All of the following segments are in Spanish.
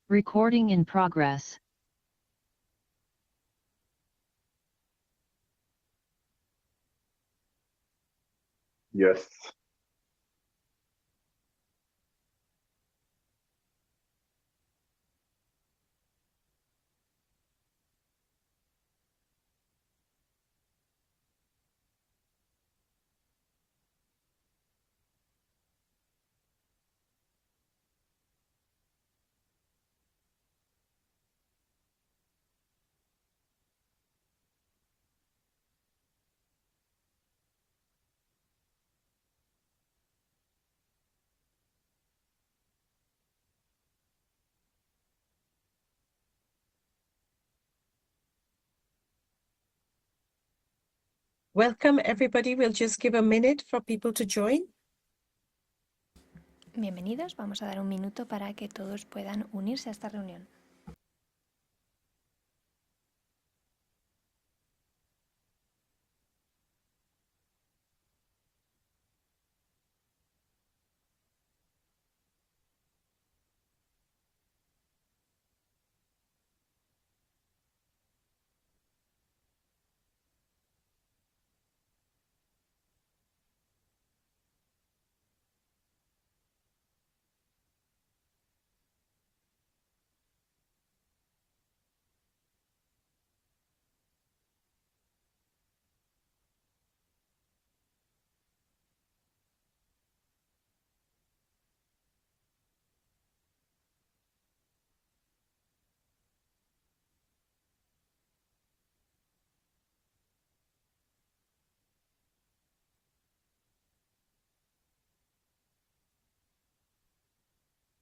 Recording in progress. Yes. Welcome, everybody. We'll just give a minute for people to join. Bienvenidos, vamos a dar un minuto para que todos puedan unirse a esta reunión.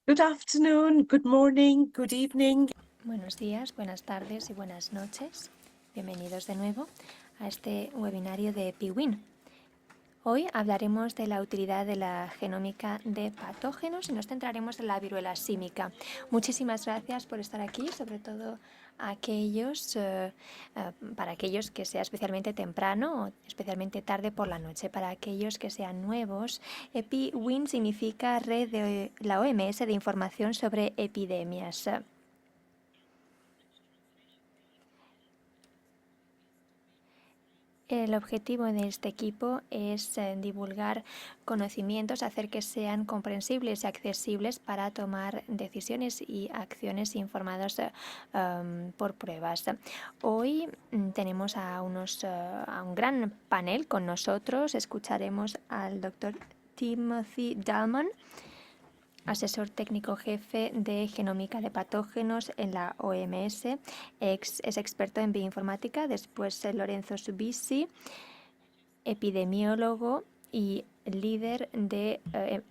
Good afternoon, good morning, good evening. Buenos días, buenas tardes y buenas noches. Bienvenidos de nuevo a este webinario de PWIN. Hoy hablaremos de la utilidad de la genómica de patógenos y nos centraremos en la viruela símica. Muchísimas gracias por estar aquí, sobre todo para aquellos que sea especialmente temprano o especialmente tarde por la noche. Para aquellos que sean nuevos, PWIN significa Red de la OMS de Información sobre Epidemias. El objetivo de este equipo es divulgar conocimientos, hacer que sean comprensibles y accesibles para tomar decisiones y acciones informadas por pruebas. Hoy tenemos a un gran panel con nosotros. Escucharemos al doctor Timothy Dalman, asesor técnico jefe de genómica de patógenos en la OMS, es experto en bioinformática. Después Lorenzo Subisi, epidemiólogo y líder de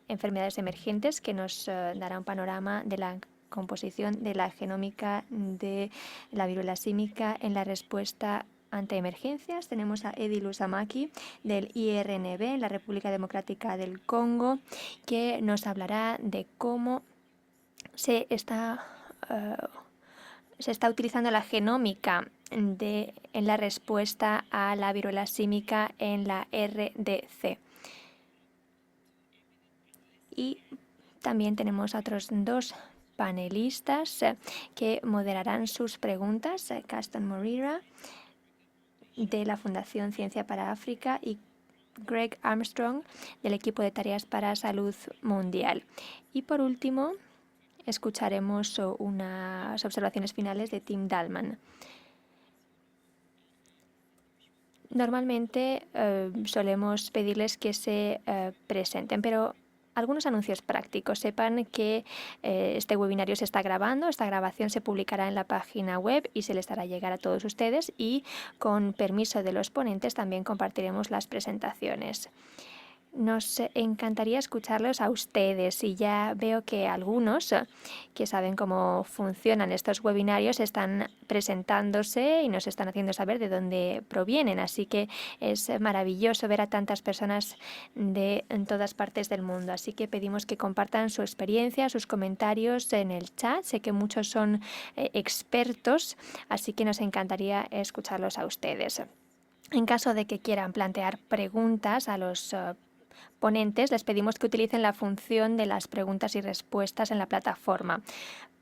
enfermedades emergentes, que nos dará un panorama de la composición de la genómica de la viruela símica en la respuesta ante emergencias. Tenemos a Edi Lusamaki del IRNB en la República Democrática del Congo, que nos hablará de cómo se está utilizando la genómica en la respuesta a la viruela símica en la RDC. Y también tenemos a otros dos panelistas que moderarán sus preguntas, Caston Moreira de la Fundación Ciencia para África y Greg Armstrong del equipo de tareas para salud mundial. Y por último, escucharemos unas observaciones finales de Tim Dalman. Normalmente solemos pedirles que se presenten, pero algunos anuncios prácticos. Sepan que este webinario se está grabando, esta grabación se publicará en la página web y se les hará llegar a todos ustedes, y con permiso de los ponentes también compartiremos las presentaciones. Nos encantaría escucharlos a ustedes, y ya veo que algunos que saben cómo funcionan estos webinarios están presentándose y nos están haciendo saber de dónde provienen. Así que es maravilloso ver a tantas personas en todas partes del mundo. Así que pedimos que compartan su experiencia, sus comentarios en el chat. Sé que muchos son expertos, así que nos encantaría escucharlos a ustedes. En caso de que quieran plantear preguntas a los ponentes, les pedimos que utilicen la función de las preguntas y respuestas en la plataforma.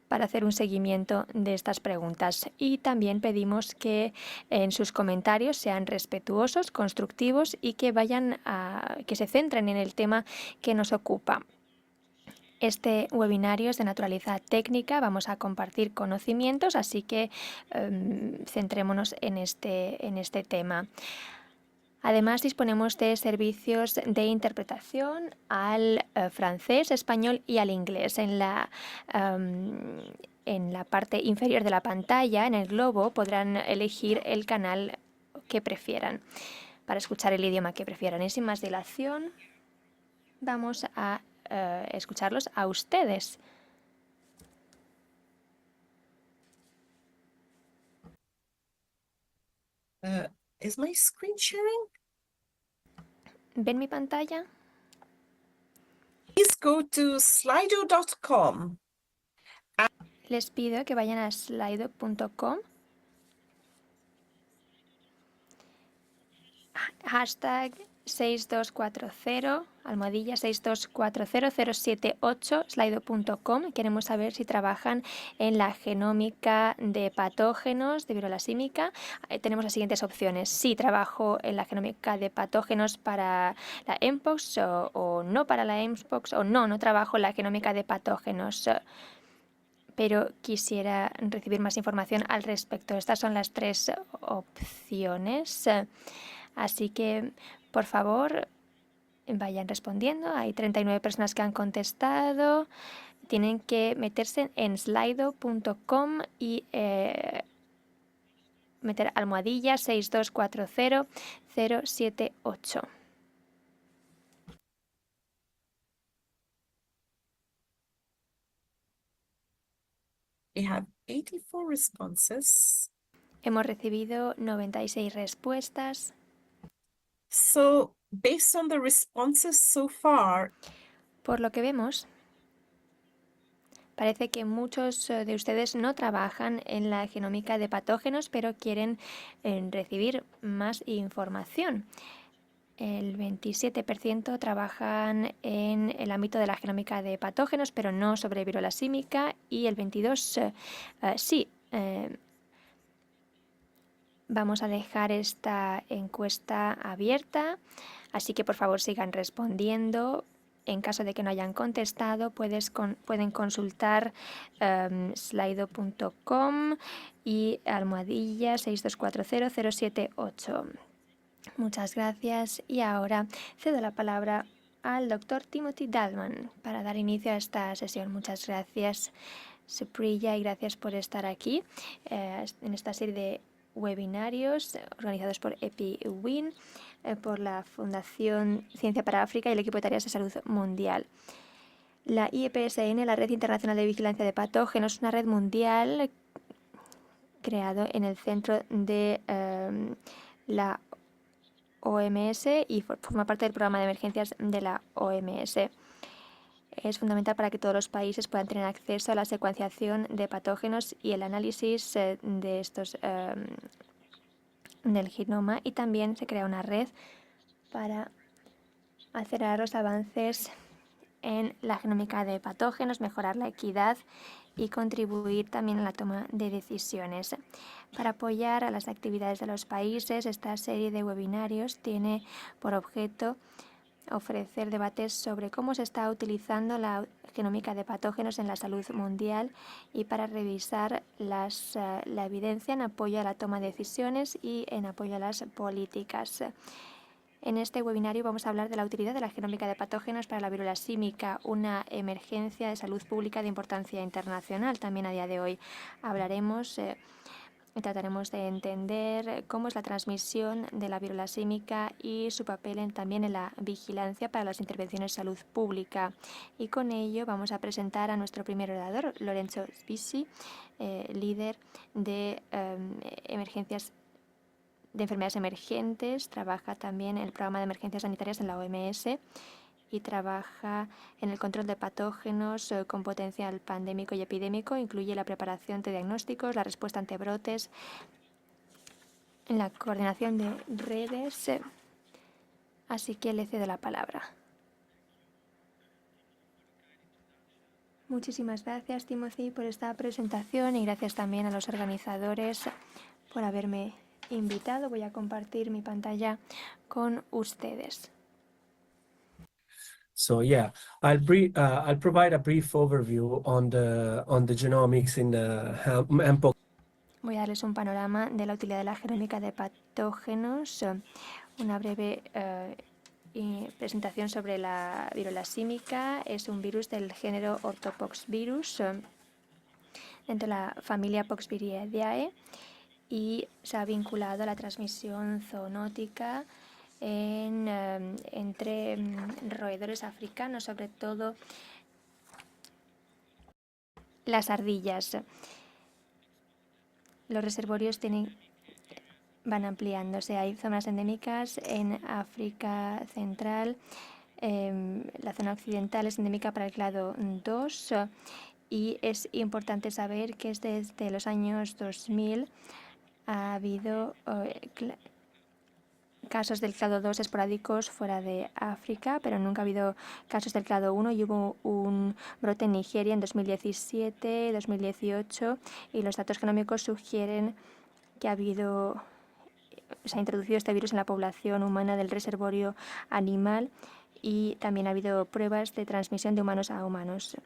para hacer un seguimiento de estas preguntas. Y también pedimos que en sus comentarios sean respetuosos, constructivos y que que se centren en el tema que nos ocupa. Este webinario es de naturaleza técnica, vamos a compartir conocimientos, así que centrémonos en este tema. Además, disponemos de servicios de interpretación al francés, español y al inglés. En la parte inferior de la pantalla, en el globo, podrán elegir el canal que prefieran para escuchar el idioma que prefieran. Y sin más dilación, vamos a escucharlos a ustedes. Is my screen sharing? ¿Ven mi pantalla? Please go to slido.com. Les pido que vayan a slido.com. Hashtag 6240, almohadilla 6240078, slido.com. Queremos saber si trabajan en la genómica de patógenos de viruela símica. Tenemos las siguientes opciones. Sí, trabajo en la genómica de patógenos para la mpox o no para la mpox, o no trabajo en la genómica de patógenos. Pero quisiera recibir más información al respecto. Estas son las tres opciones. Así que, por favor, vayan respondiendo. Hay 39 personas que han contestado. Tienen que meterse en slido.com y meter almohadilla 6240078. We have 84 responses. Hemos recibido 96 respuestas. So, based on the responses so far, Por lo que vemos, parece que muchos de ustedes no trabajan en la genómica de patógenos, pero quieren recibir más información. El 27% trabajan en el ámbito de la genómica de patógenos, pero no sobre viruela símica, y el 22% sí. Vamos a dejar esta encuesta abierta, así que por favor sigan respondiendo. En caso de que no hayan contestado, pueden consultar slido.com y almohadilla 6240078. Muchas gracias y ahora cedo la palabra al doctor Timothy Dalman para dar inicio a esta sesión. Muchas gracias, Supriya, y gracias por estar aquí en esta serie de webinarios organizados por EpiWin, por la Fundación Ciencia para África y el equipo de tareas de salud mundial. La IEPSN, la Red Internacional de Vigilancia de Patógenos, es una red mundial creado en el centro de la OMS y forma parte del programa de emergencias de la OMS. Es fundamental para que todos los países puedan tener acceso a la secuenciación de patógenos y el análisis de estos del genoma, y también se crea una red para acelerar los avances en la genómica de patógenos, mejorar la equidad y contribuir también a la toma de decisiones. Para apoyar a las actividades de los países, esta serie de webinarios tiene por objeto ofrecer debates sobre cómo se está utilizando la genómica de patógenos en la salud mundial y para revisar la evidencia en apoyo a la toma de decisiones y en apoyo a las políticas. En este webinario vamos a hablar de la utilidad de la genómica de patógenos para la viruela símica, una emergencia de salud pública de importancia internacional también a día de hoy. Hablaremos y trataremos de entender cómo es la transmisión de la viruela símica y su papel también en la vigilancia para las intervenciones de salud pública. Y con ello vamos a presentar a nuestro primer orador, Lorenzo Spisi, líder de enfermedades emergentes. Trabaja también en el programa de emergencias sanitarias en la OMS y trabaja en el control de patógenos con potencial pandémico y epidémico. Incluye la preparación de diagnósticos, la respuesta ante brotes, la coordinación de redes. Así que le cedo la palabra. Muchísimas gracias, Timothy, por esta presentación y gracias también a los organizadores por haberme invitado. Voy a compartir mi pantalla con ustedes. So yeah, I'll provide a brief overview on the genomics in the mpox. Voy a darles un panorama de la utilidad de la genómica de patógenos, una breve presentación sobre la viruela símica. Es un virus del género Orthopoxvirus dentro de la familia Poxviridae y se ha vinculado a la transmisión zoonótica entre roedores africanos, sobre todo las ardillas. Los reservorios van ampliándose. Hay zonas endémicas en África Central. La zona occidental es endémica para el clado 2 y es importante saber que desde los años 2000 ha habido casos del clado 2 esporádicos fuera de África, pero nunca ha habido casos del clado 1 y hubo un brote en Nigeria en 2017, 2018 y los datos genómicos sugieren que se ha introducido este virus en la población humana del reservorio animal y también ha habido pruebas de transmisión de humanos a humanos.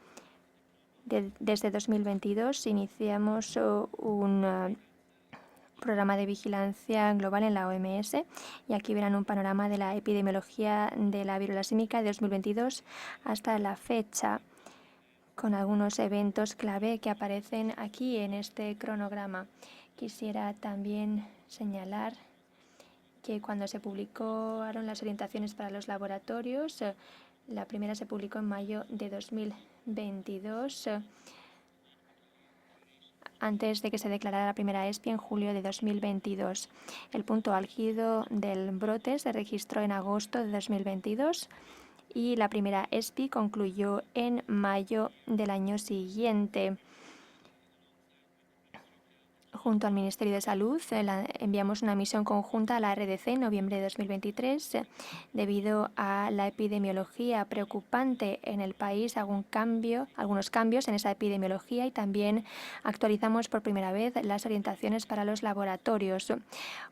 Desde 2022 iniciamos un programa de vigilancia global en la OMS y aquí verán un panorama de la epidemiología de la viruela símica de 2022 hasta la fecha, con algunos eventos clave que aparecen aquí en este cronograma. Quisiera también señalar que cuando se publicaron las orientaciones para los laboratorios, la primera se publicó en mayo de 2022, antes de que se declarara la primera ESPI en julio de 2022. El punto álgido del brote se registró en agosto de 2022 y la primera ESPI concluyó en mayo del año siguiente. Junto al Ministerio de Salud enviamos una misión conjunta a la RDC en noviembre de 2023. Debido a la epidemiología preocupante en el país, algunos cambios en esa epidemiología y también actualizamos por primera vez las orientaciones para los laboratorios.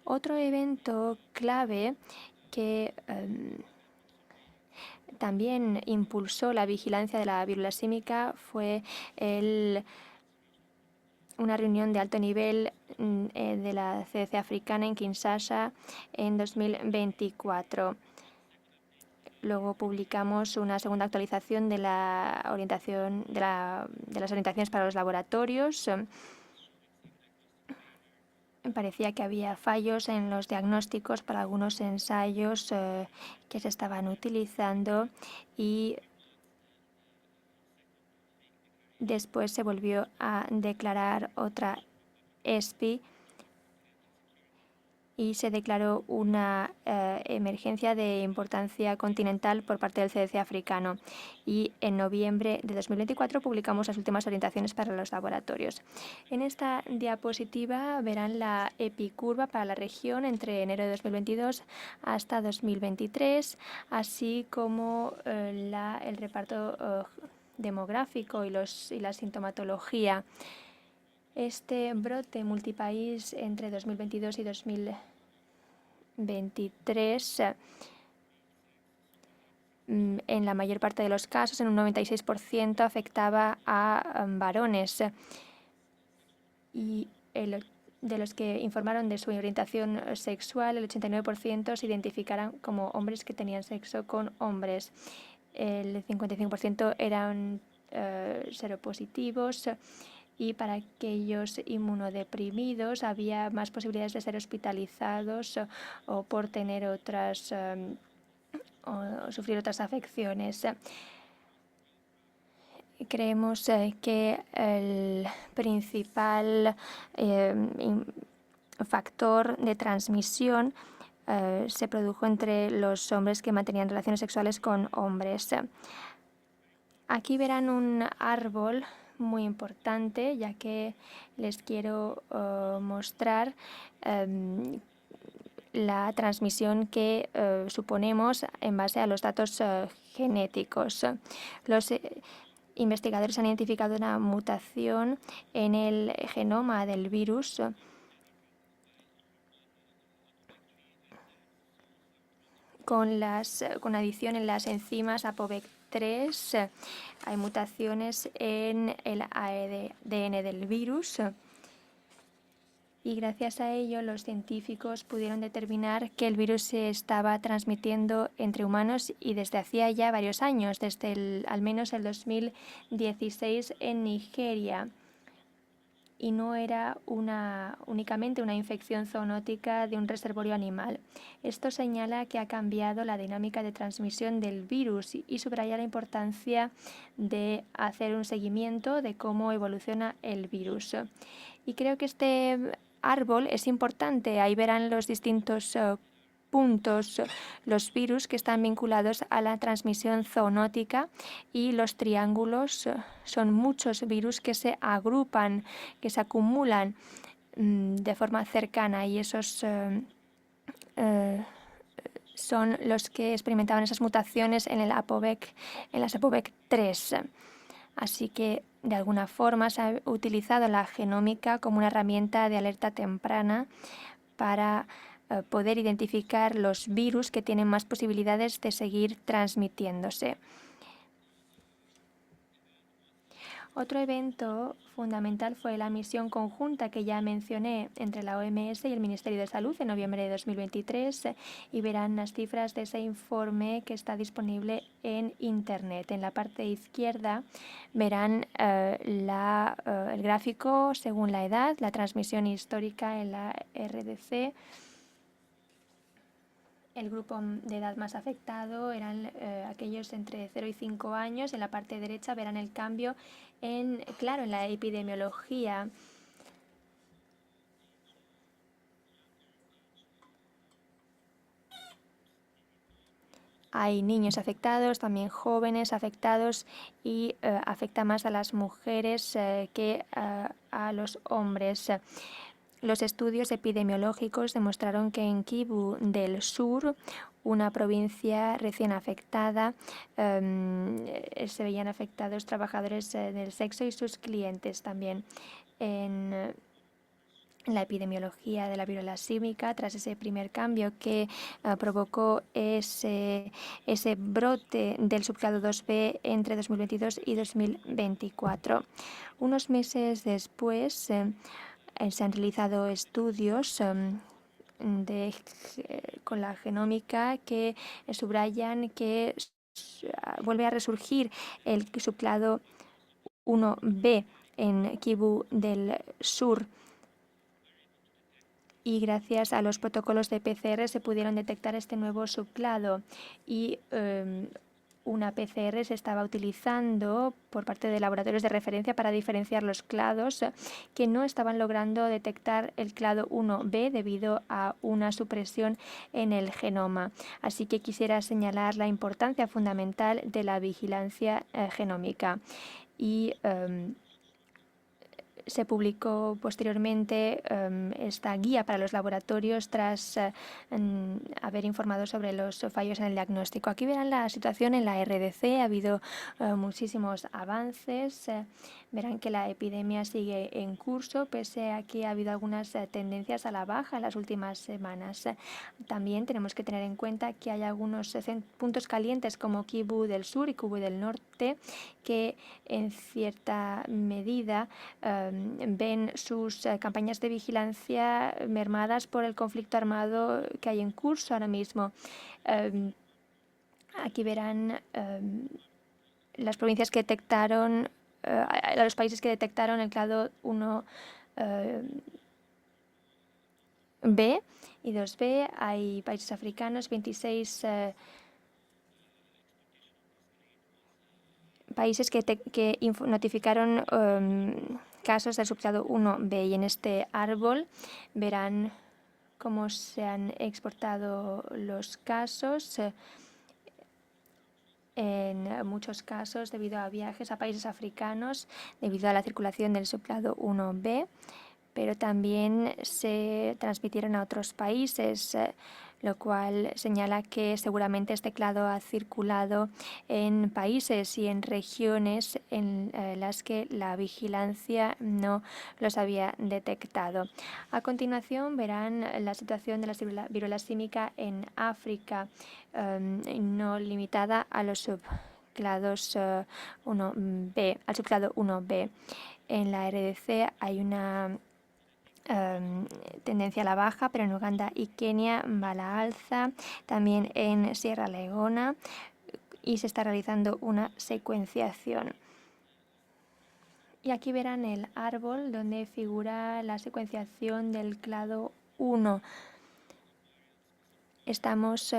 Otro evento clave que también impulsó la vigilancia de la viruela símica fue una reunión de alto nivel de la CDC africana en Kinshasa en 2024. Luego publicamos una segunda actualización de la orientación de las orientaciones para los laboratorios. Parecía que había fallos en los diagnósticos para algunos ensayos que se estaban utilizando y después se volvió a declarar otra ESPI y se declaró una emergencia de importancia continental por parte del CDC africano. Y en noviembre de 2024 publicamos las últimas orientaciones para los laboratorios. En esta diapositiva verán la epicurva para la región entre enero de 2022 hasta 2023, así como el reparto demográfico y la sintomatología. Este brote multipaís entre 2022 y 2023 en la mayor parte de los casos, en un 96%, afectaba a varones y de los que informaron de su orientación sexual, el 89% se identificaron como hombres que tenían sexo con hombres. El 55% eran seropositivos y para aquellos inmunodeprimidos había más posibilidades de ser hospitalizados o por tener o sufrir otras afecciones. Creemos que el principal factor de transmisión se produjo entre los hombres que mantenían relaciones sexuales con hombres. Aquí verán un árbol muy importante, ya que les quiero mostrar la transmisión que suponemos en base a los datos genéticos. Los investigadores han identificado una mutación en el genoma del virus con adición en las enzimas ApoB3. Hay mutaciones en el ADN del virus. Y gracias a ello los científicos pudieron determinar que el virus se estaba transmitiendo entre humanos y desde hacía ya varios años, desde al menos el 2016 en Nigeria. Y no era únicamente una infección zoonótica de un reservorio animal. Esto señala que ha cambiado la dinámica de transmisión del virus y subraya la importancia de hacer un seguimiento de cómo evoluciona el virus. Y creo que este árbol es importante. Ahí verán los distintos puntos, los virus que están vinculados a la transmisión zoonótica, y los triángulos son muchos virus que se agrupan, que se acumulan de forma cercana, y esos son los que experimentaban esas mutaciones en las ApoB3. Así que de alguna forma se ha utilizado la genómica como una herramienta de alerta temprana para poder identificar los virus que tienen más posibilidades de seguir transmitiéndose. Otro evento fundamental fue la misión conjunta que ya mencioné entre la OMS y el Ministerio de Salud en noviembre de 2023, y verán las cifras de ese informe que está disponible en Internet. En la parte izquierda verán el gráfico según la edad, la transmisión histórica en la RDC. El grupo de edad más afectado eran aquellos entre 0 y 5 años. En la parte derecha verán el cambio en la epidemiología. Hay niños afectados, también jóvenes afectados, y afecta más a las mujeres que a los hombres. Los estudios epidemiológicos demostraron que en Kivu del Sur, una provincia recién afectada, se veían afectados trabajadores del sexo y sus clientes también. En la epidemiología de la viruela símica, tras ese primer cambio que provocó ese brote del subclado 2B entre 2022 y 2024. Unos meses después se han realizado estudios con la genómica que subrayan que vuelve a resurgir el subclado 1B en Kivu del Sur, y gracias a los protocolos de PCR se pudieron detectar este nuevo subclado, y una PCR se estaba utilizando por parte de laboratorios de referencia para diferenciar los clados que no estaban logrando detectar el clado 1B debido a una supresión en el genoma. Así que quisiera señalar la importancia fundamental de la vigilancia genómica. Y se publicó posteriormente esta guía para los laboratorios tras haber informado sobre los fallos en el diagnóstico. Aquí verán la situación en la RDC. Ha habido muchísimos avances. Verán que la epidemia sigue en curso, pese a que ha habido algunas tendencias a la baja en las últimas semanas. También tenemos que tener en cuenta que hay algunos puntos calientes como Kivu del Sur y Kivu del Norte que en cierta medida ven sus campañas de vigilancia mermadas por el conflicto armado que hay en curso ahora mismo. Aquí verán las provincias que detectaron, los países que detectaron el clado 1B y 2B. Hay países africanos, 26 países que notificaron casos del subclado 1B, y en este árbol verán cómo se han exportado los casos. En muchos casos debido a viajes a países africanos, debido a la circulación del subclado 1B, pero también se transmitieron a otros países. lo cual señala que seguramente este clado ha circulado en países y en regiones en las que la vigilancia no los había detectado. A continuación verán la situación de la viruela símica en África, no limitada a los subclados 1B, al subclado 1B. En la RDC hay una tendencia a la baja, pero en Uganda y Kenia va a la alza, también en Sierra Leona, y se está realizando una secuenciación. Y aquí verán el árbol donde figura la secuenciación del clado 1. Estamos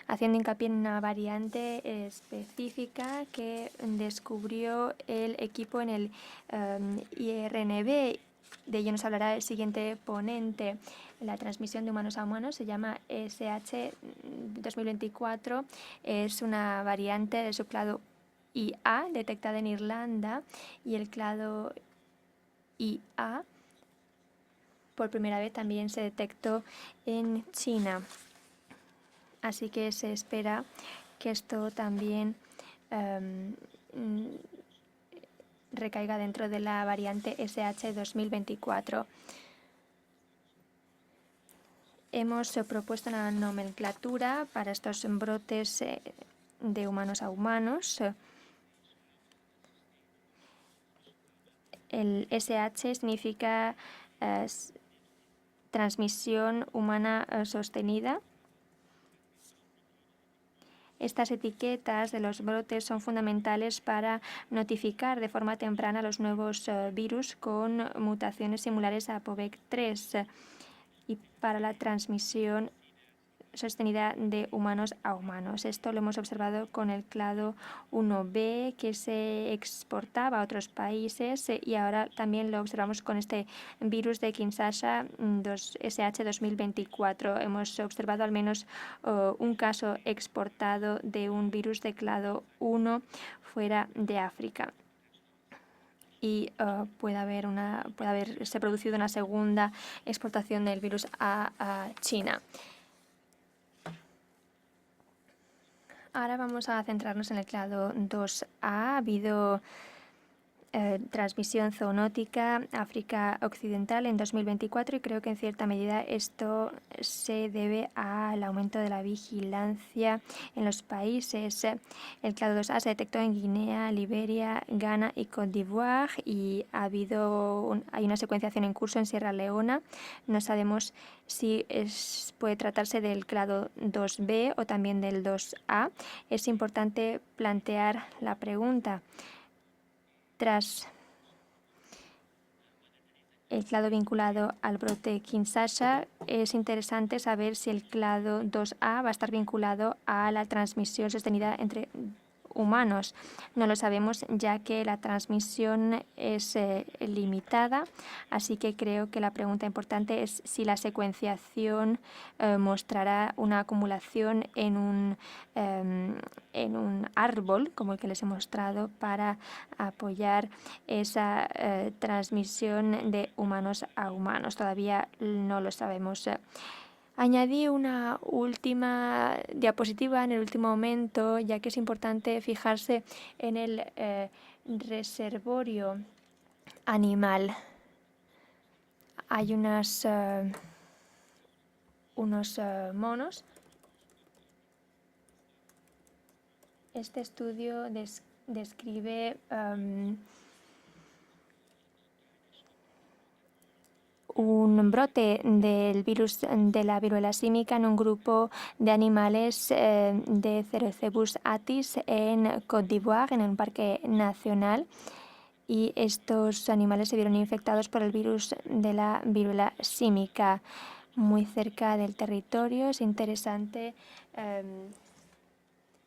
haciendo hincapié en una variante específica que descubrió el equipo en el IRNB. De ello nos hablará el siguiente ponente. La transmisión de humanos a humanos se llama SH 2024. Es una variante del subclado IA detectada en Irlanda, y el clado IA por primera vez también se detectó en China. Así que se espera que esto también recaiga dentro de la variante SH 2024. Hemos propuesto una nomenclatura para estos brotes de humanos a humanos. El SH significa transmisión humana sostenida. Estas etiquetas de los brotes son fundamentales para notificar de forma temprana los nuevos virus con mutaciones similares a POVEC3 y para la transmisión sostenida de humanos a humanos. Esto lo hemos observado con el clado 1B, que se exportaba a otros países, y ahora también lo observamos con este virus de Kinshasa SH 2024. Hemos observado al menos un caso exportado de un virus de clado 1 fuera de África. Y puede haberse producido una segunda exportación del virus a China. Ahora vamos a centrarnos en el clado 2A. Ha habido transmisión zoonótica África Occidental en 2024, y creo que en cierta medida esto se debe al aumento de la vigilancia en los países. El clado 2A se detectó en Guinea, Liberia, Ghana y Côte d'Ivoire, y hay una secuenciación en curso en Sierra Leona. No sabemos si puede tratarse del clado 2B o también del 2A. Es importante plantear la pregunta: tras el clado vinculado al brote Kinshasa, es interesante saber si el clado 2A va a estar vinculado a la transmisión sostenida entre humanos. No lo sabemos, ya que la transmisión es limitada, así que creo que la pregunta importante es si la secuenciación mostrará una acumulación en un árbol, como el que les he mostrado, para apoyar esa transmisión de humanos a humanos. Todavía no lo sabemos. Añadí una última diapositiva en el último momento, ya que es importante fijarse en el reservorio animal. Hay unos monos. Este estudio describe un brote del virus de la viruela símica en un grupo de animales de Cercebus atis en Côte d'Ivoire, en un parque nacional. Y estos animales se vieron infectados por el virus de la viruela símica muy cerca del territorio. Es interesante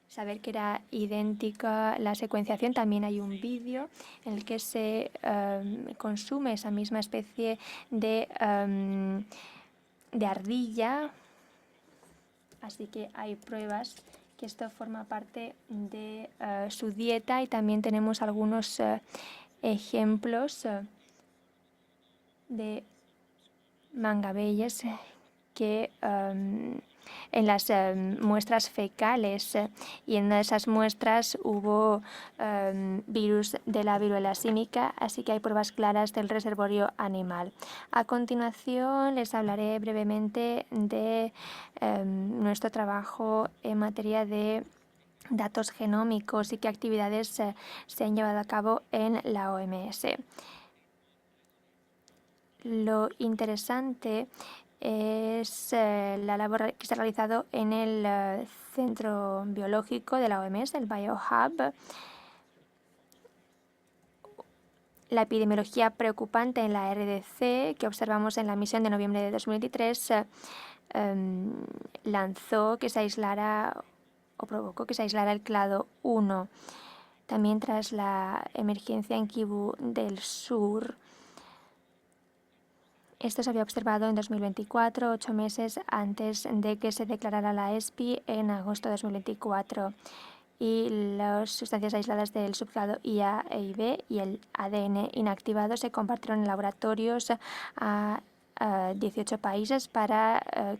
saber que era idéntica la secuenciación. También hay un vídeo en el que se consume esa misma especie de ardilla. Así que hay pruebas que esto forma parte de su dieta, y también tenemos algunos ejemplos de mangabeyes que en las muestras fecales y en una de esas muestras hubo virus de la viruela símica, así que hay pruebas claras del reservorio animal. A continuación les hablaré brevemente de nuestro trabajo en materia de datos genómicos y qué actividades se han llevado a cabo en la OMS. Lo interesante es la labor que se ha realizado en el Centro Biológico de la OMS, el BioHub. La epidemiología preocupante en la RDC que observamos en la misión de noviembre de 2023 lanzó que se aislara o provocó que se aislara el clado 1. También tras la emergencia en Kibú del Sur. Esto se había observado en 2024, 8 meses antes de que se declarara la ESPI en agosto de 2024. Y las sustancias aisladas del subclado IA e IB y el ADN inactivado se compartieron en laboratorios a 18 países para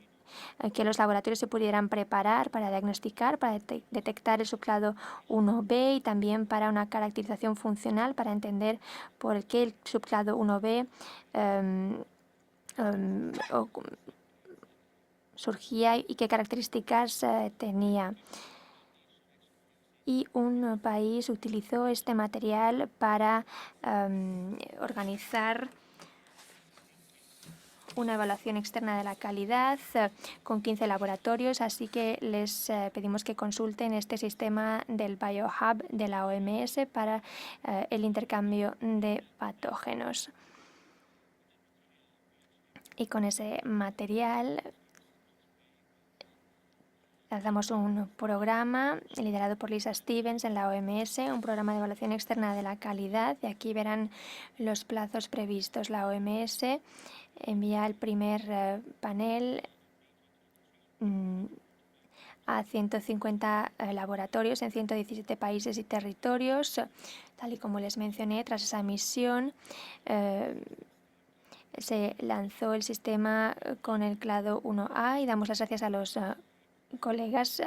que los laboratorios se pudieran preparar para diagnosticar, para detectar el subclado 1B y también para una caracterización funcional para entender por qué el subclado 1B surgía y qué características tenía. Y un país utilizó este material para organizar una evaluación externa de la calidad con 15 laboratorios, así que les pedimos que consulten este sistema del BioHub de la OMS para el intercambio de patógenos. Y con ese material lanzamos un programa liderado por Lisa Stevens en la OMS, un programa de evaluación externa de la calidad. Y aquí verán los plazos previstos. La OMS envía el primer panel a 150 laboratorios en 117 países y territorios. Tal y como les mencioné, tras esa misión se lanzó el sistema con el clado 1A y damos las gracias a los colegas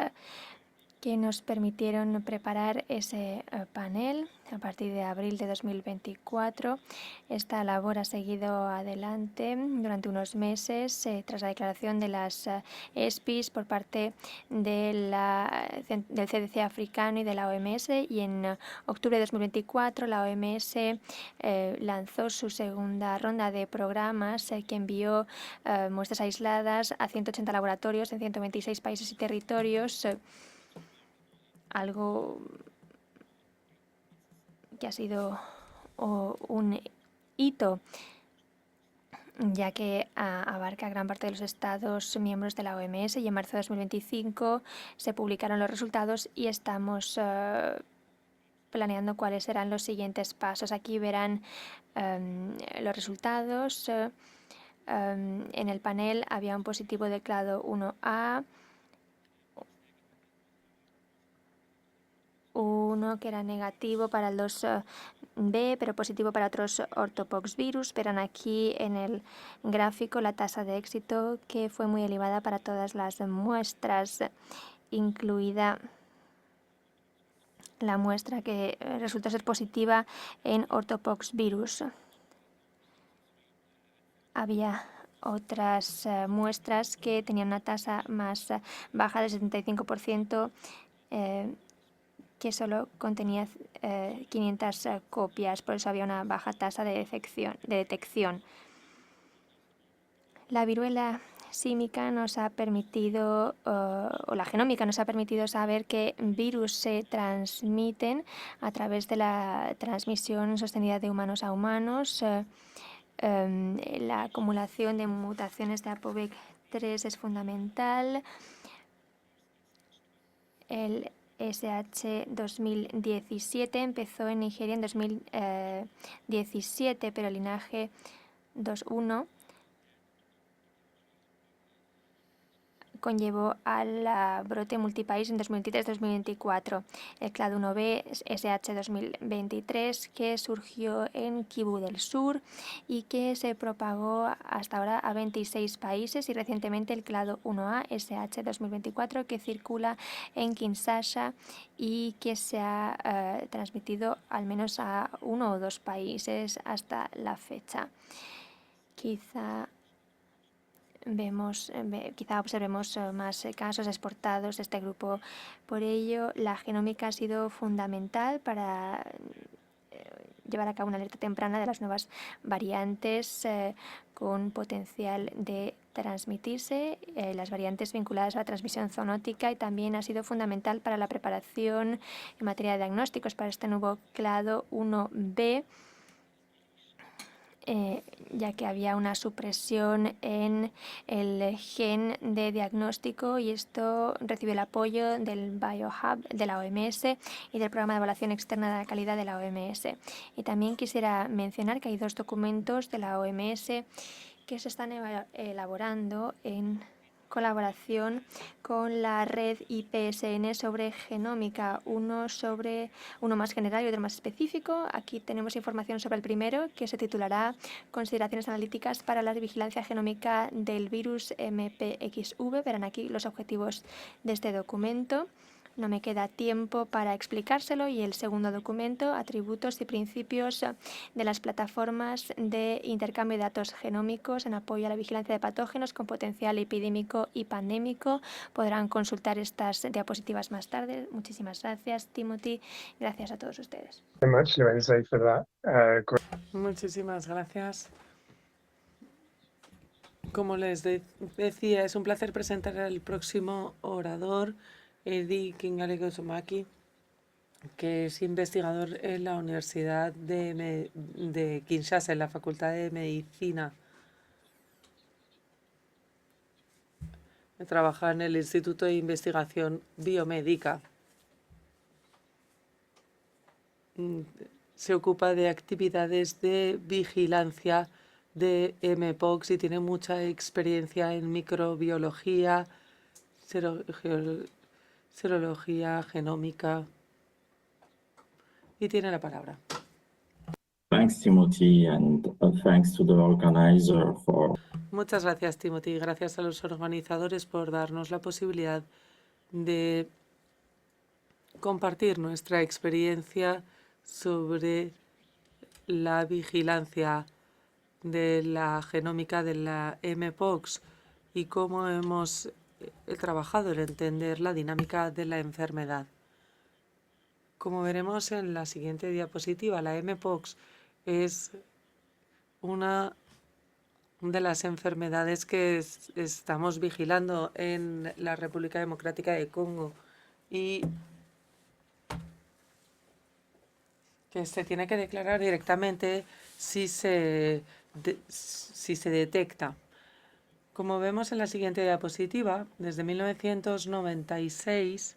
que nos permitieron preparar ese panel a partir de abril de 2024. Esta labor ha seguido adelante durante unos meses tras la declaración de las ESPIs por parte del CDC africano y de la OMS, y en octubre de 2024 la OMS lanzó su segunda ronda de programas que envió muestras aisladas a 180 laboratorios en 126 países y territorios, algo que ha sido un hito, ya que abarca gran parte de los estados miembros de la OMS, y en marzo de 2025 se publicaron los resultados y estamos planeando cuáles serán los siguientes pasos. Aquí verán los resultados. En el panel había un positivo de clado 1A, uno que era negativo para el 2B, pero positivo para otros ortopoxvirus. Verán aquí en el gráfico la tasa de éxito, que fue muy elevada para todas las muestras, incluida la muestra que resultó ser positiva en ortopoxvirus. Había otras muestras que tenían una tasa más baja del 75%, que solo contenía 500 copias, por eso había una baja tasa de detección. La viruela símica nos ha permitido, o la genómica nos ha permitido saber que virus se transmiten a través de la transmisión sostenida de humanos a humanos. La acumulación de mutaciones de APOVEC3 es fundamental. El SH 2017 empezó en Nigeria en 2017, pero el linaje 2.1 conllevó al brote multipaís en 2023-2024. El clado 1B SH 2023 que surgió en Kibú del Sur y que se propagó hasta ahora a 26 países, y recientemente el clado 1A SH 2024 que circula en Kinshasa y que se ha transmitido al menos a 1 o 2 países hasta la fecha. Quizá observemos más casos exportados de este grupo. Por ello, la genómica ha sido fundamental para llevar a cabo una alerta temprana de las nuevas variantes con potencial de transmitirse, las variantes vinculadas a la transmisión zoonótica, y también ha sido fundamental para la preparación en materia de diagnósticos para este nuevo clado 1B, ya que había una supresión en el gen de diagnóstico, y esto recibe el apoyo del BioHub de la OMS y del Programa de Evaluación Externa de la Calidad de la OMS. Y también quisiera mencionar que hay 2 documentos de la OMS que se están elaborando en colaboración con la red IPSN sobre genómica, uno más general y otro más específico. Aquí tenemos información sobre el primero, que se titulará Consideraciones analíticas para la vigilancia genómica del virus MPXV. Verán aquí los objetivos de este documento. No me queda tiempo para explicárselo. Y el segundo documento, atributos y principios de las plataformas de intercambio de datos genómicos en apoyo a la vigilancia de patógenos con potencial epidémico y pandémico. Podrán consultar estas diapositivas más tarde. Muchísimas gracias, Timothy. Gracias a todos ustedes. Very much, Lorenzo, for that. Muchísimas gracias. Como les decía, es un placer presentar al próximo orador, Eddie Kingalego-Somaki, que es investigador en la Universidad de Kinshasa, en la Facultad de Medicina. Trabaja en el Instituto de Investigación Biomédica. Se ocupa de actividades de vigilancia de mpox y tiene mucha experiencia en microbiología, serología, genómica. Y tiene la palabra. Thanks, Timothy, and thanks to the organizer for... Muchas gracias, Timothy. Gracias a los organizadores por darnos la posibilidad de compartir nuestra experiencia sobre la vigilancia de la genómica de la mpox y cómo hemos trabajado en entender la dinámica de la enfermedad. Como veremos en la siguiente diapositiva, la mpox es una de las enfermedades que estamos vigilando en la República Democrática de Congo y que se tiene que declarar directamente si se detecta. Como vemos en la siguiente diapositiva, desde 1996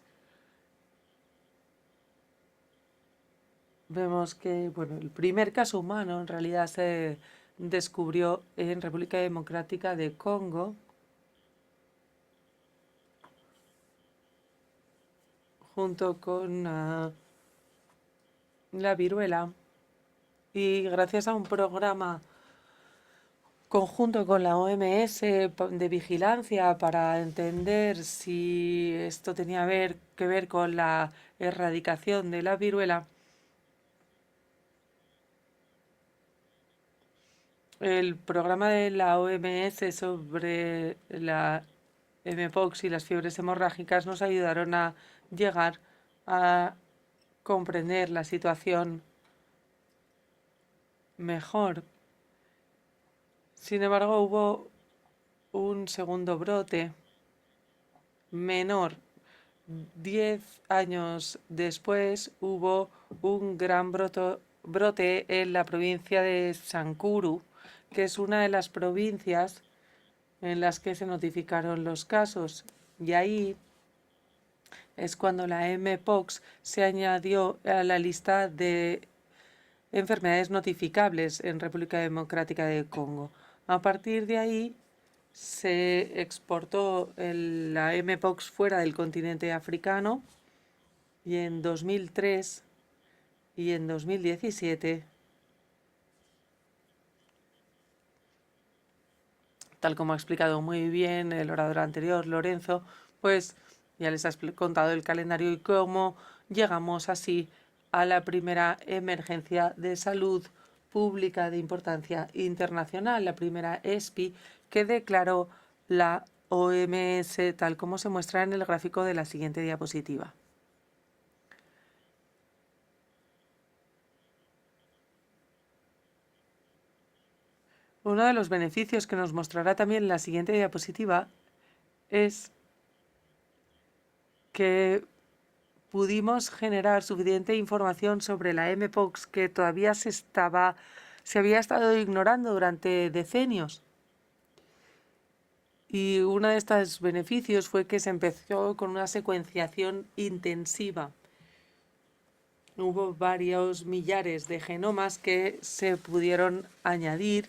vemos que el primer caso humano en realidad se descubrió en República Democrática de Congo, junto con la viruela, y gracias a un programa conjunto con la OMS de vigilancia para entender si esto tenía que ver con la erradicación de la viruela, el programa de la OMS sobre la mpox y las fiebres hemorrágicas nos ayudaron a llegar a comprender la situación mejor. Sin embargo, hubo un segundo brote menor. 10 años después hubo un gran brote en la provincia de Sankuru, que es una de las provincias en las que se notificaron los casos. Y ahí es cuando la mpox se añadió a la lista de enfermedades notificables en República Democrática de Congo. A partir de ahí se exportó la mpox fuera del continente africano y en 2003 y en 2017, tal como ha explicado muy bien el orador anterior, Lorenzo, pues ya les ha contado el calendario y cómo llegamos así a la primera emergencia de salud pública de importancia internacional, la primera ESPI, que declaró la OMS, tal como se muestra en el gráfico de la siguiente diapositiva. Uno de los beneficios que nos mostrará también la siguiente diapositiva es que pudimos generar suficiente información sobre la mpox que todavía se había estado ignorando durante decenios. Y uno de estos beneficios fue que se empezó con una secuenciación intensiva. Hubo varios millares de genomas que se pudieron añadir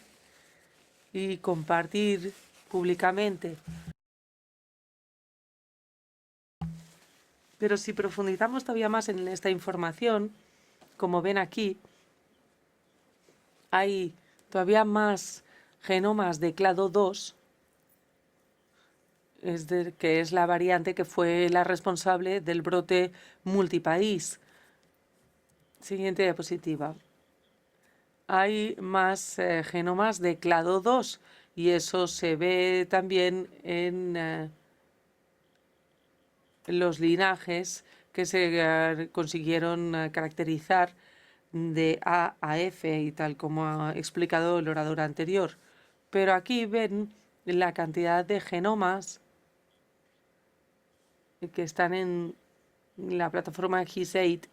y compartir públicamente. Pero si profundizamos todavía más en esta información, como ven aquí, hay todavía más genomas de clado 2, que es la variante que fue la responsable del brote multipaís. Siguiente diapositiva. Hay más genomas de clado 2 y eso se ve también en los linajes que se consiguieron caracterizar de A a F y tal como ha explicado el orador anterior. Pero aquí ven la cantidad de genomas que están en la plataforma GISAID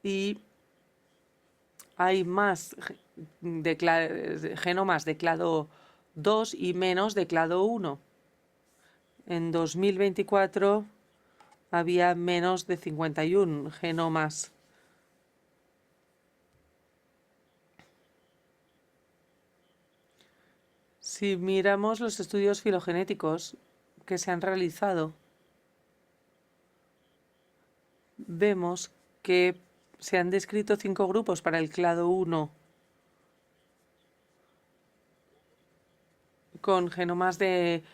y hay más genomas de clado 2 y menos de clado 1. En 2024 había menos de 51 genomas. Si miramos los estudios filogenéticos que se han realizado, vemos que se han descrito 5 grupos para el clado 1 con genomas de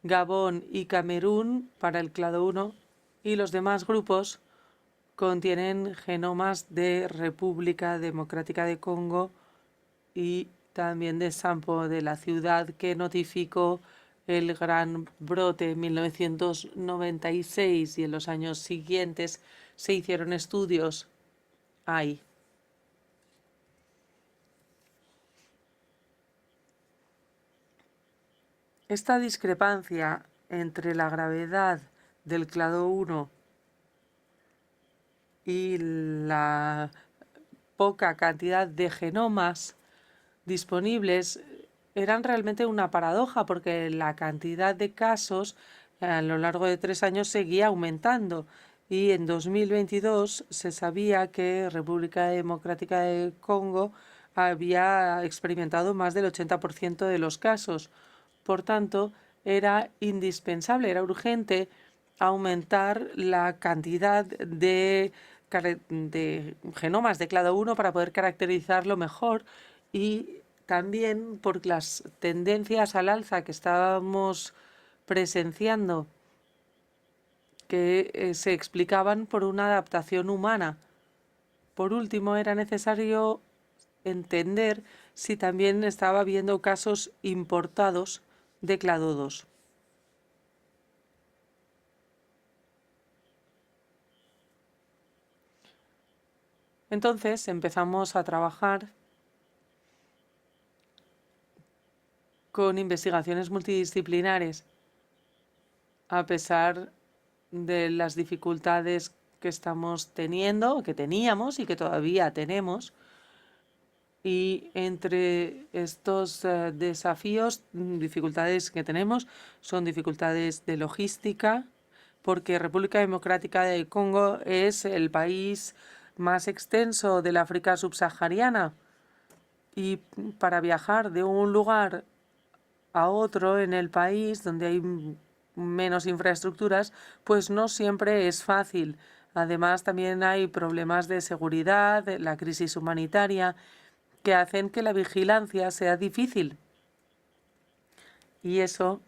Gabón y Camerún para el clado 1 y los demás grupos contienen genomas de República Democrática de Congo y también de Sampo, de la ciudad que notificó el gran brote en 1996 y en los años siguientes se hicieron estudios ahí. Esta discrepancia entre la gravedad del clado 1 y la poca cantidad de genomas disponibles eran realmente una paradoja porque la cantidad de casos a lo largo de 3 años seguía aumentando y en 2022 se sabía que República Democrática de Congo había experimentado más del 80% de los casos. Por tanto, era indispensable, era urgente aumentar la cantidad de genomas de clado 1 para poder caracterizarlo mejor y también por las tendencias al alza que estábamos presenciando, que se explicaban por una adaptación humana. Por último, era necesario entender si también estaba habiendo casos importados de clado 2. Entonces empezamos a trabajar con investigaciones multidisciplinares, a pesar de las dificultades que estamos teniendo, que teníamos y que todavía tenemos. Y entre estos desafíos, dificultades que tenemos, son dificultades de logística, porque República Democrática del Congo es el país más extenso del África subsahariana. Y para viajar de un lugar a otro en el país donde hay menos infraestructuras, pues no siempre es fácil. Además, también hay problemas de seguridad, la crisis humanitaria, que hacen que la vigilancia sea difícil. Y eso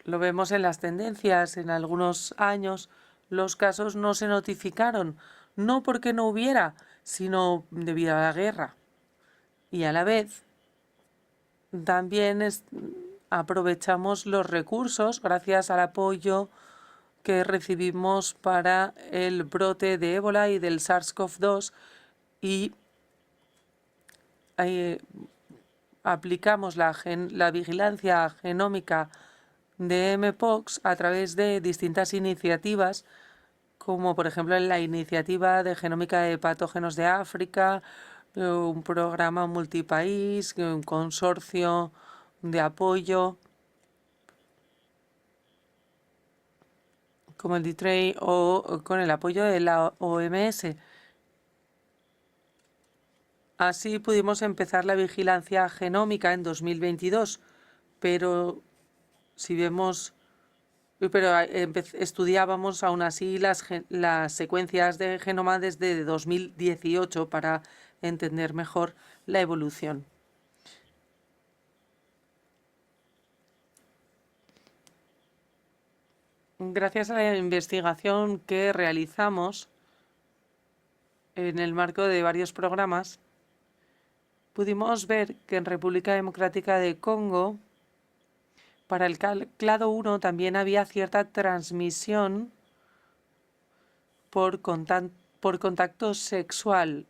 lo vemos en las tendencias. En algunos años los casos no se notificaron, no porque no hubiera, sino debido a la guerra. Y a la vez también aprovechamos los recursos gracias al apoyo que recibimos para el brote de ébola y del SARS-CoV-2 y aplicamos la vigilancia genómica de mpox a través de distintas iniciativas, como por ejemplo la iniciativa de genómica de patógenos de África, un programa multipaís, un consorcio de apoyo como el DITREI o con el apoyo de la OMS. Así pudimos empezar la vigilancia genómica en 2022, pero si vemos, estudiábamos aún así las secuencias de genoma desde 2018 para entender mejor la evolución. Gracias a la investigación que realizamos en el marco de varios programas, pudimos ver que en República Democrática de Congo, para el clado 1 también había cierta transmisión por contacto sexual,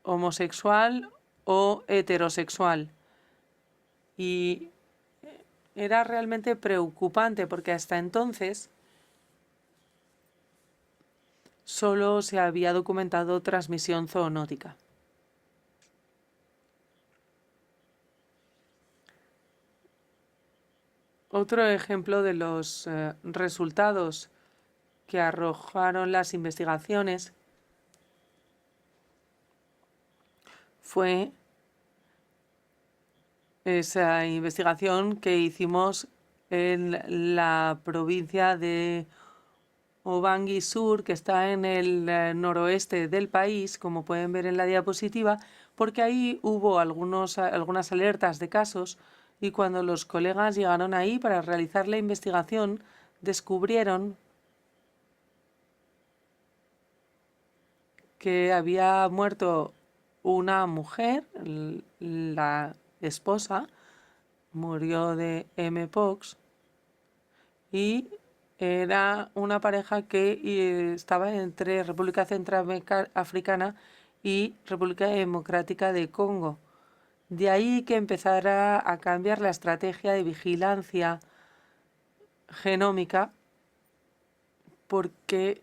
homosexual o heterosexual. Y era realmente preocupante porque hasta entonces solo se había documentado transmisión zoonótica. Otro ejemplo de los resultados que arrojaron las investigaciones fue esa investigación que hicimos en la provincia de Obangui Sur, que está en el noroeste del país, como pueden ver en la diapositiva, porque ahí hubo algunas alertas de casos y cuando los colegas llegaron ahí para realizar la investigación, descubrieron que había muerto una mujer, la esposa, murió de mpox y era una pareja que estaba entre República Centroafricana y República Democrática de Congo. De ahí que empezara a cambiar la estrategia de vigilancia genómica, porque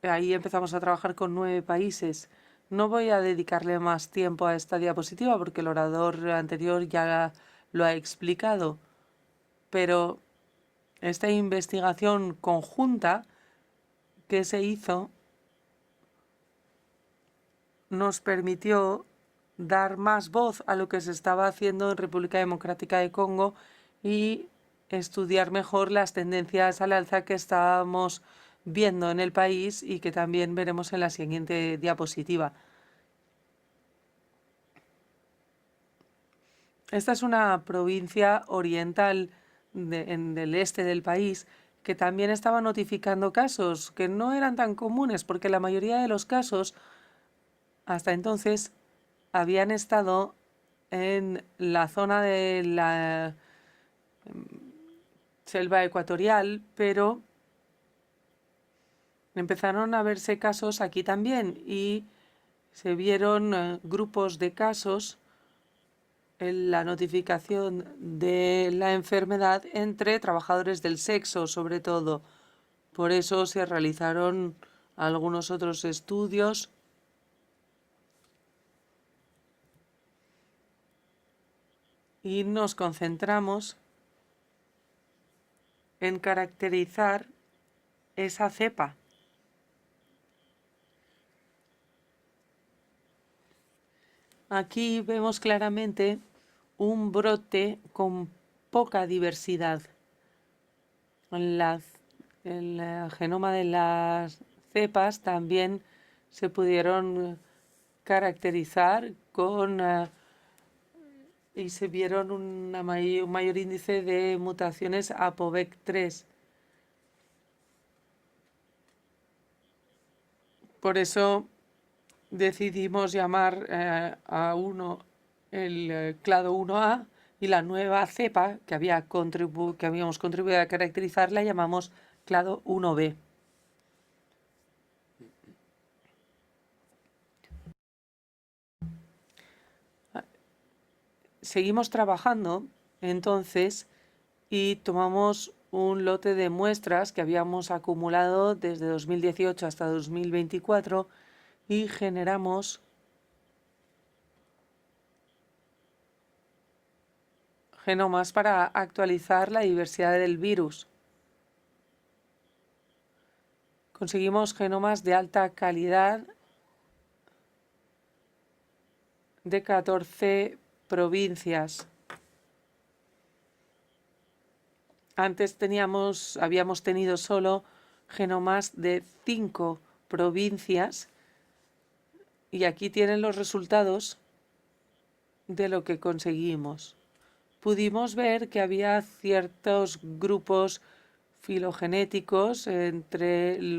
ahí empezamos a trabajar con 9 países. No voy a dedicarle más tiempo a esta diapositiva porque el orador anterior ya lo ha explicado, pero esta investigación conjunta que se hizo nos permitió dar más voz a lo que se estaba haciendo en República Democrática de Congo y estudiar mejor las tendencias al alza que estábamos viendo en el país y que también veremos en la siguiente diapositiva. Esta es una provincia oriental del este del país que también estaba notificando casos que no eran tan comunes porque la mayoría de los casos hasta entonces habían estado en la zona de la selva ecuatorial, pero empezaron a verse casos aquí también y se vieron grupos de casos en la notificación de la enfermedad entre trabajadores del sexo, sobre todo. Por eso se realizaron algunos otros estudios y nos concentramos en caracterizar esa cepa. Aquí vemos claramente un brote con poca diversidad. En el genoma de las cepas también se pudieron caracterizar y se vieron un mayor índice de mutaciones APOVEC3. Por eso decidimos llamar a uno el clado 1A y la nueva cepa que habíamos contribuido a caracterizar la llamamos clado 1B. Seguimos trabajando entonces y tomamos un lote de muestras que habíamos acumulado desde 2018 hasta 2024 y generamos genomas para actualizar la diversidad del virus. Conseguimos genomas de alta calidad de 14 provincias. Antes habíamos tenido solo genomas de 5 provincias y aquí tienen los resultados de lo que conseguimos. Pudimos ver que había ciertos grupos filogenéticos entre el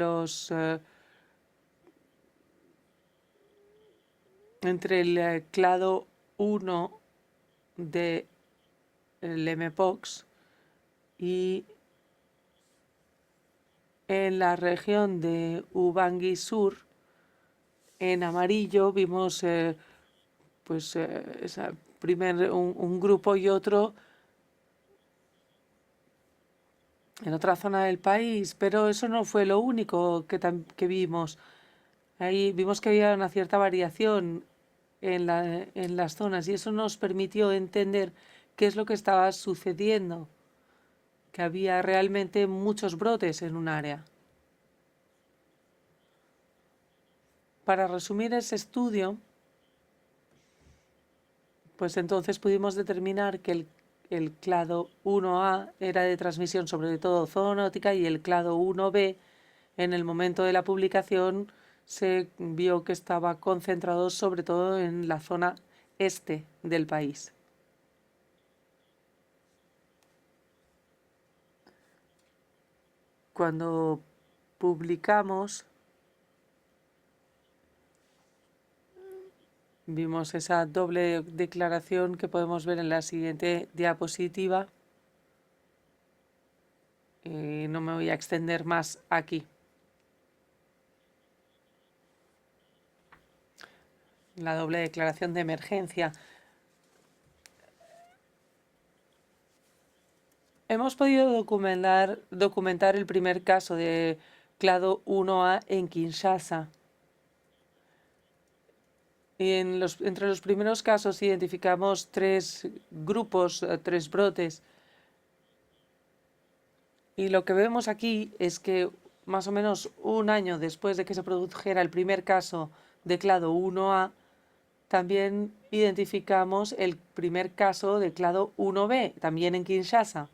clado 1 del mpox y en la región de Ubangui Sur, en amarillo, vimos un grupo y otro en otra zona del país, pero eso no fue lo único que vimos. Ahí vimos que había una cierta variación en las zonas y eso nos permitió entender qué es lo que estaba sucediendo, que había realmente muchos brotes en un área. Para resumir ese estudio, pues entonces pudimos determinar que el clado 1A era de transmisión sobre todo zoonótica y el clado 1B en el momento de la publicación se vio que estaba concentrado sobre todo en la zona este del país. Cuando publicamos, vimos esa doble declaración que podemos ver en la siguiente diapositiva. No me voy a extender más aquí. La doble declaración de emergencia. Hemos podido documentar el primer caso de clado 1A en Kinshasa. Y entre los primeros casos identificamos 3 grupos, 3 brotes. Y lo que vemos aquí es que más o menos un año después de que se produjera el primer caso de clado 1A, también identificamos el primer caso de clado 1B, también en Kinshasa.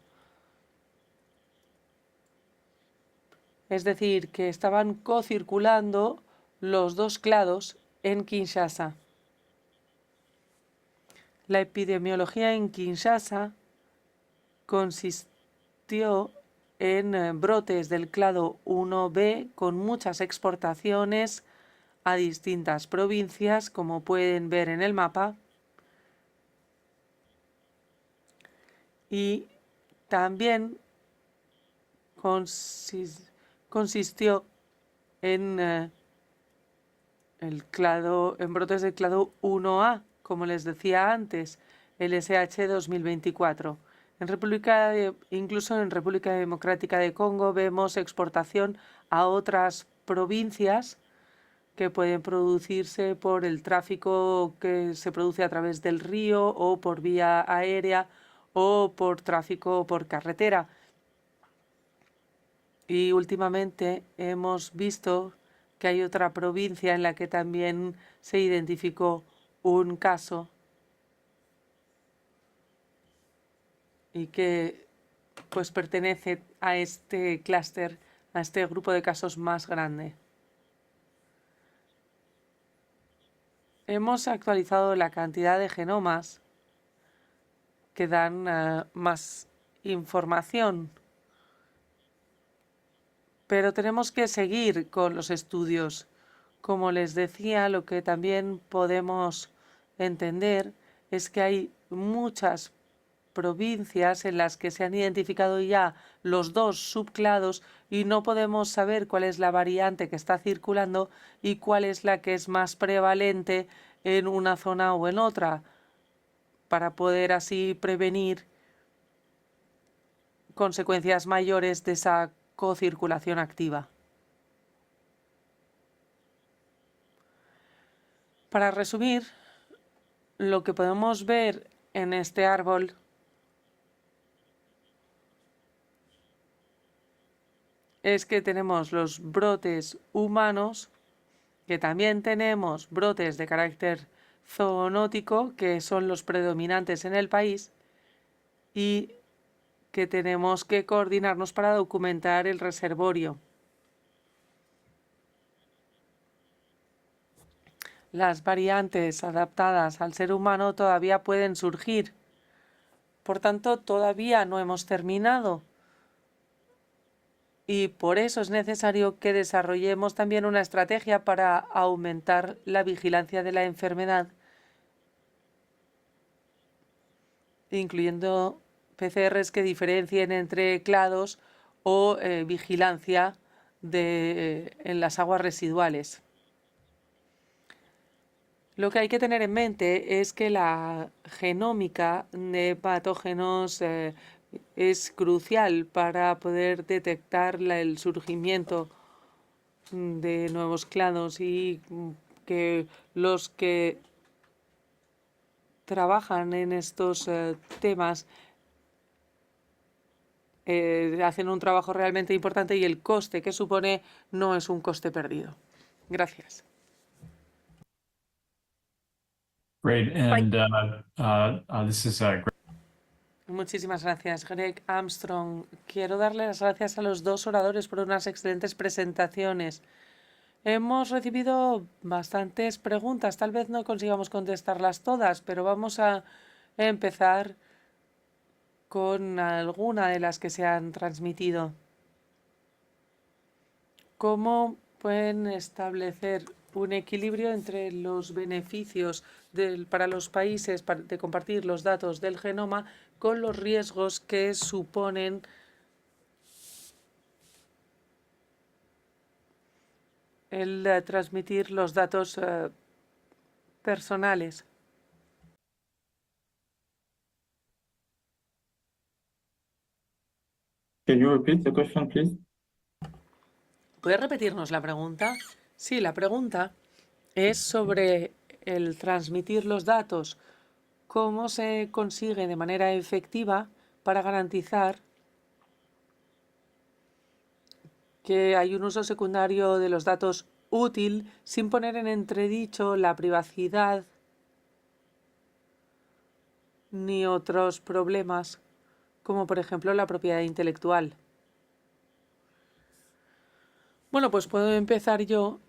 Es decir, que estaban cocirculando los 2 clados en Kinshasa. La epidemiología en Kinshasa consistió en brotes del clado 1B con muchas exportaciones a distintas provincias, como pueden ver en el mapa. Y también consistió en brotes del clado 1A, como les decía antes, el SH 2024. Incluso en República Democrática de Congo vemos exportación a otras provincias que pueden producirse por el tráfico que se produce a través del río o por vía aérea o por tráfico por carretera. Y últimamente hemos visto que hay otra provincia en la que también se identificó un caso y que pues pertenece a este clúster, a este grupo de casos más grande. Hemos actualizado la cantidad de genomas que dan más información, pero tenemos que seguir con los estudios. Como les decía, lo que también podemos entender es que hay muchas provincias en las que se han identificado ya los dos subclados y no podemos saber cuál es la variante que está circulando y cuál es la que es más prevalente en una zona o en otra, para poder así prevenir consecuencias mayores de esa cocirculación activa. Para resumir, lo que podemos ver en este árbol es que tenemos los brotes humanos, que también tenemos brotes de carácter zoonótico, que son los predominantes en el país, y que tenemos que coordinarnos para documentar el reservorio. Las variantes adaptadas al ser humano todavía pueden surgir. Por tanto, todavía no hemos terminado. Y por eso es necesario que desarrollemos también una estrategia para aumentar la vigilancia de la enfermedad, incluyendo PCRs que diferencien entre clados o vigilancia en las aguas residuales. Lo que hay que tener en mente es que la genómica de patógenos es crucial para poder detectar el surgimiento de nuevos clados y que los que trabajan en estos temas hacen un trabajo realmente importante y el coste que supone no es un coste perdido. Gracias. Great, and this is Greg. Muchísimas gracias, Greg Armstrong. Quiero darle las gracias a los dos oradores por unas excelentes presentaciones. Hemos recibido bastantes preguntas, tal vez no consigamos contestarlas todas, pero vamos a empezar con alguna de las que se han transmitido. ¿Cómo pueden establecer un equilibrio entre los beneficios para los países de compartir los datos del genoma con los riesgos que suponen el transmitir los datos personales? Can you repeat the question, please? ¿Puede repetirnos la pregunta? Sí, la pregunta es sobre el transmitir los datos. ¿Cómo se consigue de manera efectiva para garantizar que hay un uso secundario de los datos útil sin poner en entredicho la privacidad ni otros problemas, como por ejemplo la propiedad intelectual? Bueno, pues puedo empezar yo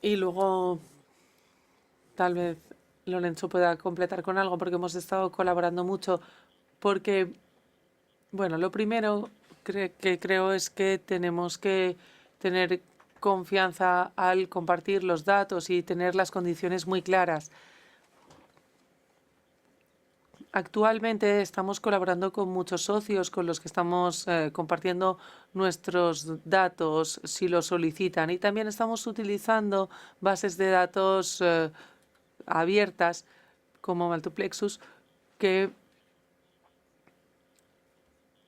y luego tal vez Lorenzo pueda completar con algo, porque hemos estado colaborando mucho. Porque, bueno, lo primero que creo es que tenemos que tener confianza al compartir los datos y tener las condiciones muy claras. Actualmente estamos colaborando con muchos socios con los que estamos compartiendo nuestros datos si lo solicitan, y también estamos utilizando bases de datos abiertas como Multiplexus,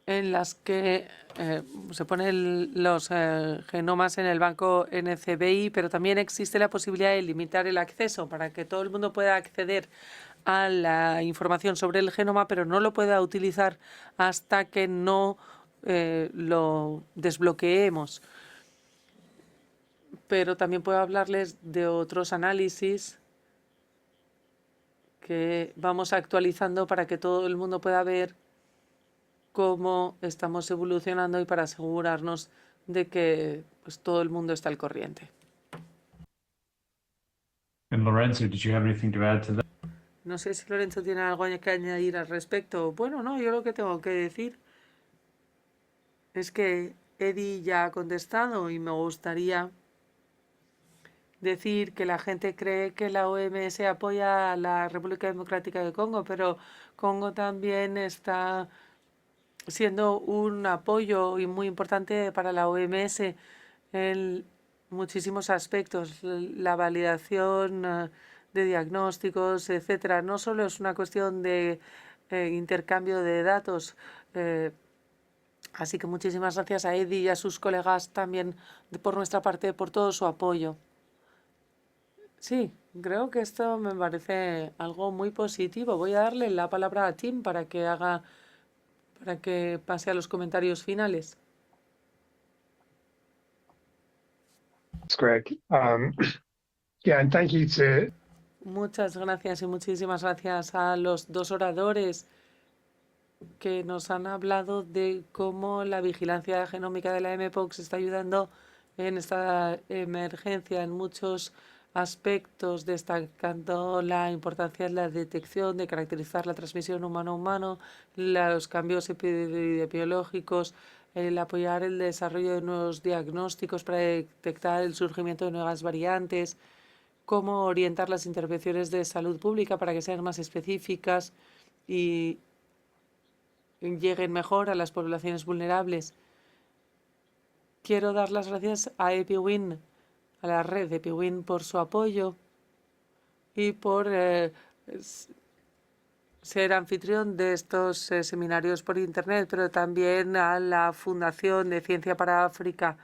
en las que se ponen los genomas en el banco NCBI, pero también existe la posibilidad de limitar el acceso para que todo el mundo pueda acceder a la información sobre el genoma, pero no lo pueda utilizar hasta que no lo desbloqueemos. Pero también puedo hablarles de otros análisis que vamos actualizando para que todo el mundo pueda ver cómo estamos evolucionando y para asegurarnos de que pues, todo el mundo está al corriente. And Lorenzo, did you have anything to add to that? No sé si Lorenzo tiene algo que añadir al respecto. Bueno, no, yo lo que tengo que decir es que Eddie ya ha contestado y me gustaría decir que la gente cree que la OMS apoya a la República Democrática de Congo, pero Congo también está siendo un apoyo y muy importante para la OMS en muchísimos aspectos. La validación de diagnósticos, etcétera. No solo es una cuestión de intercambio de datos. Así que muchísimas gracias a Eddie y a sus colegas también por nuestra parte por todo su apoyo. Sí, creo que esto me parece algo muy positivo. Voy a darle la palabra a Tim para que pase a los comentarios finales. Thanks, Greg. Yeah, and thank you to Muchas gracias y muchísimas gracias a los dos oradores que nos han hablado de cómo la vigilancia genómica de la mpox está ayudando en esta emergencia en muchos aspectos, destacando la importancia de la detección, de caracterizar la transmisión humano-humano, los cambios epidemiológicos, el apoyar el desarrollo de nuevos diagnósticos para detectar el surgimiento de nuevas variantes, cómo orientar las intervenciones de salud pública para que sean más específicas y lleguen mejor a las poblaciones vulnerables. Quiero dar las gracias a EpiWin, a la red de EpiWin, por su apoyo y por ser anfitrión de estos seminarios por Internet, pero también a la Fundación de Ciencia para África.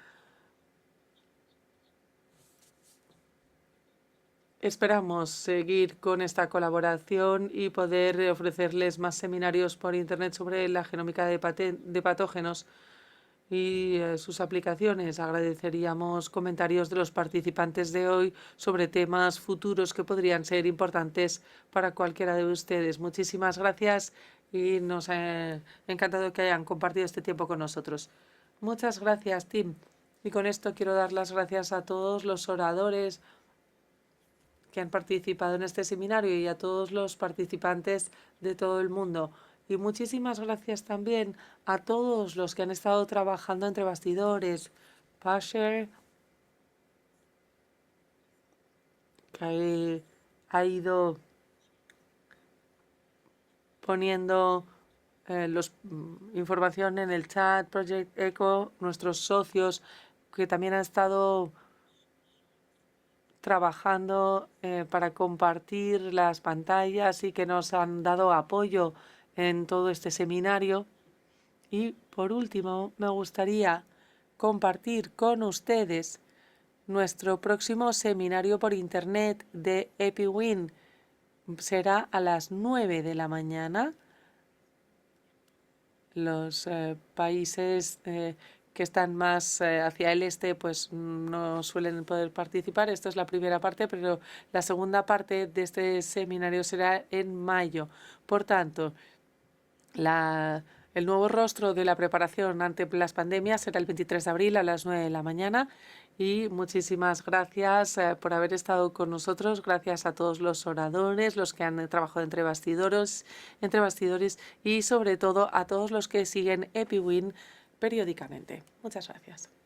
Esperamos seguir con esta colaboración y poder ofrecerles más seminarios por Internet sobre la genómica de patógenos y sus aplicaciones. Agradeceríamos comentarios de los participantes de hoy sobre temas futuros que podrían ser importantes para cualquiera de ustedes. Muchísimas gracias y nos ha encantado que hayan compartido este tiempo con nosotros. Muchas gracias, Tim. Y con esto quiero dar las gracias a todos los oradores que han participado en este seminario y a todos los participantes de todo el mundo. Y muchísimas gracias también a todos los que han estado trabajando entre bastidores. Pasher, que ha ido poniendo información en el chat, Project Echo, nuestros socios que también han estado trabajando para compartir las pantallas y que nos han dado apoyo en todo este seminario. Y por último, me gustaría compartir con ustedes nuestro próximo seminario por Internet de EpiWin. Será a las 9 de la mañana. Los países que están más hacia el este pues no suelen poder participar. Esta es la primera parte, pero la segunda parte de este seminario será en mayo. Por tanto, el nuevo rostro de la preparación ante las pandemias será el 23 de abril a las 9 de la mañana. Y muchísimas gracias por haber estado con nosotros. Gracias a todos los oradores, los que han trabajado entre bastidores y sobre todo a todos los que siguen EpiWin periódicamente. Muchas gracias.